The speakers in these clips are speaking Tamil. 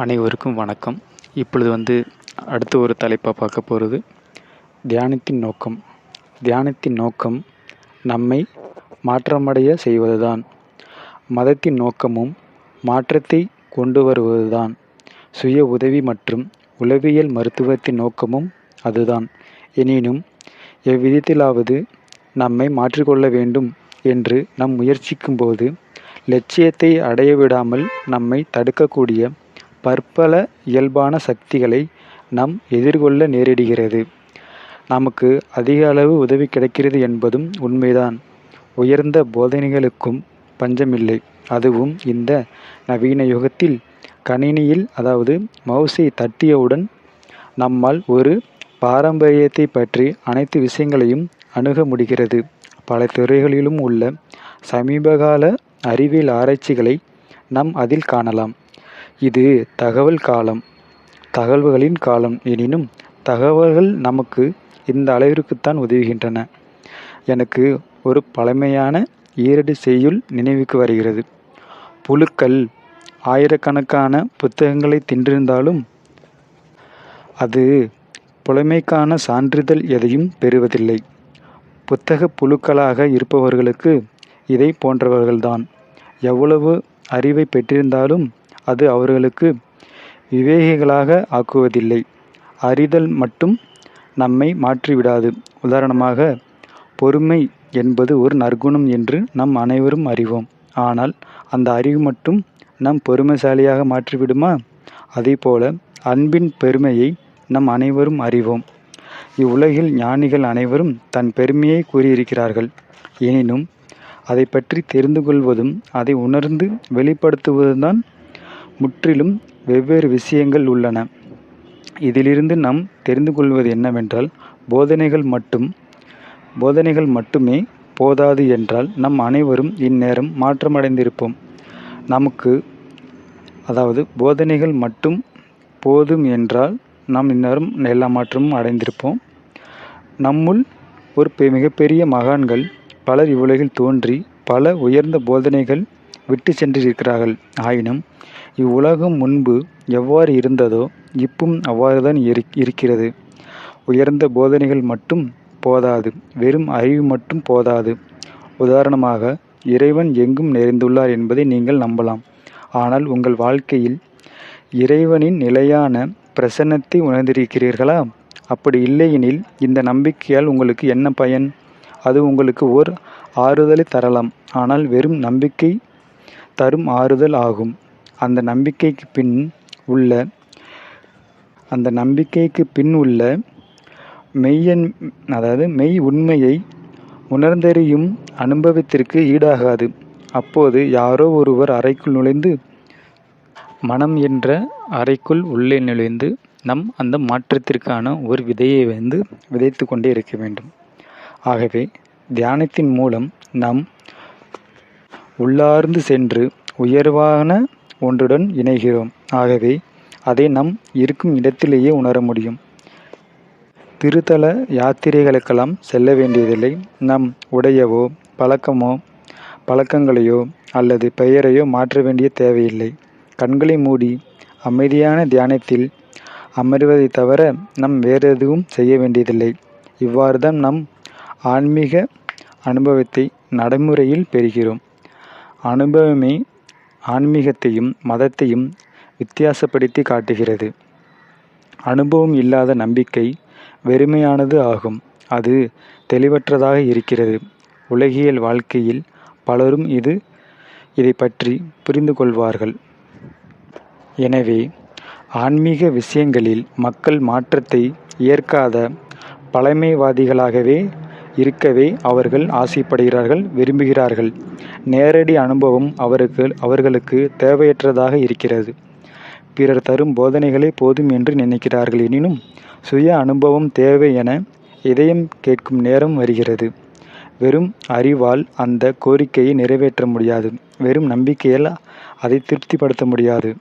அனைவருக்கும் வணக்கம். இப்பொழுது அடுத்த ஒரு தலைப்பாக பார்க்க போகிறது தியானத்தின் நோக்கம். தியானத்தின் நோக்கம் நம்மை மாற்றமடைய செய்வதுதான். மதத்தின் நோக்கமும் மாற்றத்தை கொண்டு வருவதுதான். சுய உதவி மற்றும் உளவியல் மருத்துவத்தின் நோக்கமும் அதுதான். எனினும் எவ்விதத்திலாவது நம்மை மாற்றிக்கொள்ள வேண்டும் என்று நாம் முயற்சிக்கும்போது லட்சியத்தை அடையவிடாமல் நம்மை தடுக்கக்கூடிய பற்பல இயல்பான சக்திகளை நாம் எதிர்கொள்ள நேரிடுகிறது. நமக்கு அதிக அளவு உதவி கிடைக்கிறது என்பதும் உண்மைதான். உயர்ந்த போதனைகளுக்கும் பஞ்சமில்லை. அதுவும் இந்த நவீன யுகத்தில் கணினியில் மவுஸை தட்டியவுடன் நம்மால் ஒரு பாரம்பரியத்தை பற்றி அனைத்து விஷயங்களையும் அணுக முடிகிறது. பல துறைகளிலும் உள்ள சமீபகால அறிவியல் ஆராய்ச்சிகளை நாம் அதில் காணலாம். இது தகவல்களின் காலம். எனினும் தகவல்கள் நமக்கு இந்த அளவிற்குத்தான் உதவுகின்றன. எனக்கு ஒரு பழமையான ஈரடி செய்யுள் நினைவுக்கு வருகிறது. புழுக்கள் ஆயிரக்கணக்கான புத்தகங்களை தின்றிருந்தாலும் அது புலமைக்கான சான்றிதழ் எதையும் பெறுவதில்லை. புத்தக புழுக்களாக இருப்பவர்களுக்கு இதை போன்றவர்கள்தான். எவ்வளவு அறிவை பெற்றிருந்தாலும் அது அவர்களுக்கு விவேகிகளாக ஆக்குவதில்லை. அறிதல் மட்டும் நம்மை மாற்றிவிடாது. உதாரணமாக, பொறுமை என்பது ஒரு நற்குணம் என்று நாம் அனைவரும் அறிவோம். ஆனால் அந்த அறிவு மட்டும் நம் பொறுமைசாலியாக மாற்றிவிடுமா? அதேபோல அன்பின் பெருமையை நம் அனைவரும் அறிவோம். இவ்வுலகில் ஞானிகள் அனைவரும் தன் பெருமையை கூறியிருக்கிறார்கள். எனினும் அதை பற்றி தெரிந்து கொள்வதும் அதை உணர்ந்து வெளிப்படுத்துவதுதான் முற்றிலும் வெவ்வேறு விஷயங்கள் உள்ளன. இதிலிருந்து நாம் தெரிந்து கொள்வது என்னவென்றால், போதனைகள் மட்டுமே போதாது என்றால் நம் அனைவரும் இந்நேரம் மாற்றமடைந்திருப்போம். போதனைகள் மட்டும் போதும் என்றால் நாம் இந்நேரம் எல்லா மாற்றமும் அடைந்திருப்போம். நம்முள் ஒரு மிகப்பெரிய மகான்கள் பலர் இவ்வுலகில் தோன்றி பல உயர்ந்த போதனைகள் விட்டு சென்றிருக்கிறார்கள். ஆயினும் இவ்வுலகம் முன்பு எவ்வாறு இருந்ததோ இப்பும் அவ்வாறுதான் இருக்கிறது. உயர்ந்த போதனைகள் மட்டும் போதாது. வெறும் அறிவு மட்டும் போதாது. உதாரணமாக, இறைவன் எங்கும் நிறைந்துள்ளார் என்பதை நீங்கள் நம்பலாம். ஆனால் உங்கள் வாழ்க்கையில் இறைவனின் நிலையான பிரசன்னத்தை உணர்ந்திருக்கிறீர்களா? அப்படி இல்லையெனில் இந்த நம்பிக்கையால் உங்களுக்கு என்ன பயன்? அது உங்களுக்கு ஓர் ஆறுதலை தரலாம். ஆனால் வெறும் நம்பிக்கை தரும் ஆறுதல் ஆகும். அந்த நம்பிக்கைக்கு பின் உள்ள மெய் உண்மையை உணர்ந்தறியும் அனுபவத்திற்கு ஈடாகாது. அப்போது யாரோ ஒருவர் அறைக்குள் நுழைந்து, மனம் என்ற அறைக்குள் உள்ளே நுழைந்து அந்த மாற்றத்திற்கான ஒரு விதையை விதைத்து கொண்டே இருக்க வேண்டும். ஆகவே தியானத்தின் மூலம் நாம் உள்ளார்ந்து சென்று உயர்வான ஒன்றுடன் இணைகிறோம். ஆகவே அதை நாம் இருக்கும் இடத்திலேயே உணர முடியும். திருத்தல யாத்திரைகளுக்கெல்லாம் செல்ல வேண்டியதில்லை. நம் உடையவோ பழக்கங்களையோ அல்லது பெயரையோ மாற்ற வேண்டிய தேவையில்லை. கண்களை மூடி அமைதியான தியானத்தில் அமர்வதை தவிர நாம் வேறு எதுவும் செய்ய வேண்டியதில்லை. இவ்வாறு தான் நம் ஆன்மீக அனுபவத்தை நடைமுறையில் பெறுகிறோம். அனுபவமே ஆன்மீகத்தையும் மதத்தையும் வித்தியாசப்படுத்தி காட்டுகிறது. அனுபவம் இல்லாத நம்பிக்கை வெறுமையானது ஆகும். அது தெளிவற்றதாக இருக்கிறது. உலகியல் வாழ்க்கையில் பலரும் இதை பற்றி புரிந்து கொள்வார்கள். எனவே ஆன்மீக விஷயங்களில் மக்கள் மாற்றத்தை ஏற்காத பழமைவாதிகளாகவே இருக்கவே அவர்கள் ஆசைப்படுகிறார்கள், விரும்புகிறார்கள். நேரடி அனுபவம் அவர்களுக்கு தேவையற்றதாக இருக்கிறது. பிறர் தரும் போதனைகளே போதும் என்று நினைக்கிறார்கள். எனினும் சுய அனுபவம் தேவை என இதயம் கேட்கும் நேரம் வருகிறது. வெறும் அறிவால் அந்த கோரிக்கையை நிறைவேற்ற முடியாது. வெறும் நம்பிக்கையால் அதை திருப்திப்படுத்த முடியாது.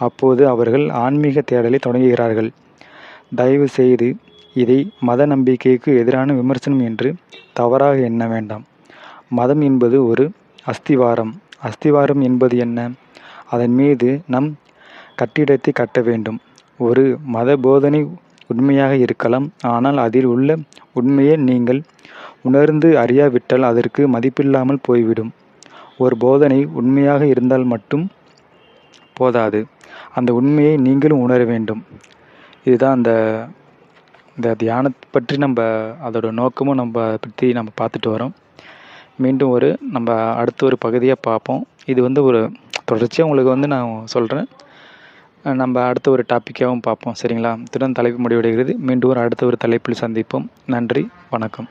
அப்போது அவர்கள் ஆன்மீக தேடலை தொடங்குகிறார்கள். தயவு செய்து இதை மத நம்பிக்கைக்கு எதிரான விமர்சனம் என்று தவறாக எண்ண வேண்டாம். மதம் என்பது ஒரு அஸ்திவாரம். அஸ்திவாரம் என்பது என்ன? அதன் மீது நம் கட்டிடத்தை கட்ட வேண்டும். ஒரு மத போதனை உண்மையாக இருக்கலாம், ஆனால் அதில் உள்ள உண்மையை நீங்கள் உணர்ந்து அறியாவிட்டால் அதற்கு மதிப்பில்லாமல் போய்விடும். ஒரு போதனை உண்மையாக இருந்தால் மட்டும் போதாது, அந்த உண்மையை நீங்களும் உணர வேண்டும். இதுதான் இந்த தியானத்தை பற்றி அதோட நோக்கமும் அதை பற்றி நம்ம பார்த்துட்டு வரோம். மீண்டும் நம்ம அடுத்த ஒரு பகுதியாக பார்ப்போம். இது ஒரு தொடர்ச்சியாக உங்களுக்கு நான் சொல்கிறேன். நம்ம அடுத்த ஒரு டாப்பிக்காகவும் பார்ப்போம். சரிங்களா? இத்துடன் தலைப்பு முடிவடைகிறது. மீண்டும் அடுத்த ஒரு தலைப்பில் சந்திப்போம். நன்றி, வணக்கம்.